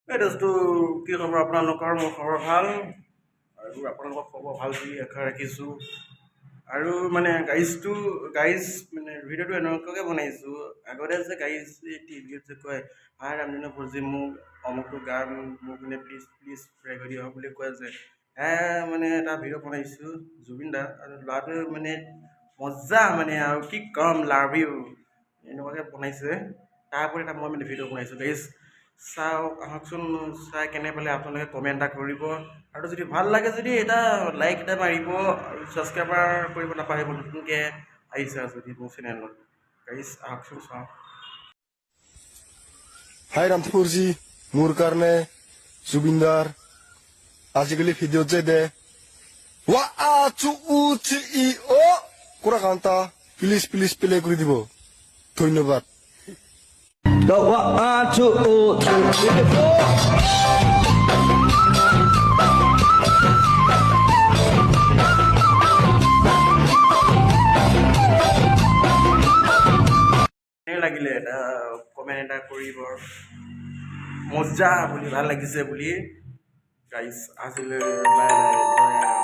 এই দোস্তটো কি খবৰ আপোনালোকৰ? মোৰ খবৰ ভাল আৰু আপোনালোকৰ খবৰ ভাল বুলি আশা ৰাখিছোঁ। আৰু মানে গাইজ মানে ভিডিঅ'টো এনেকুৱাকৈ বনাইছোঁ। আগতে যে গাইজ টিভিত যে কয় হাই ৰামধেনু ফৌজি মোক অমুকটো গান মোক মানে প্লিজ প্লিজ প্ৰে কৰি দিয়ক বুলি কয় যে মানে এটা ভিডিঅ' বনাইছোঁ জুবিন দা আৰু ল'ৰাটোৱে মানে মজা মানে আৰু কি ক'ম লাভ ইউ এনেকুৱাকৈ বনাইছে। তাৰ ওপৰত এটা মই মানে ভিডিঅ' বনাইছোঁ গাইজ চাওক আহকচোন। চাই কেনে পালে আপোনালোকে কমেণ্ট এটা কৰিব আৰু যদি ভাল লাগে যদি এটা লাইক এটা মাৰিব আৰু ছাবস্ক্ৰাইবাৰ কৰিব নাপাহৰিব নতুনকৈ আহিছে যদি মোৰ চেনেলত। গাইজ আহকচোন চাওক। হাই ৰামধেনুজি মোৰ কাৰণে জুবিনদাৰ আজিকালি ভিডিঅ'ত যে দে ৱা আ চু উ চি ই অ কৰা কান্তা প্লিজ প্লিজ প্লে কৰি দিব। ধন্যবাদ। লাগিলে এটা কমেণ্ট এটা কৰিব মজা বুলি ভাল লাগিছে বুলি। গাইজ আজিলৈ বাই বাই।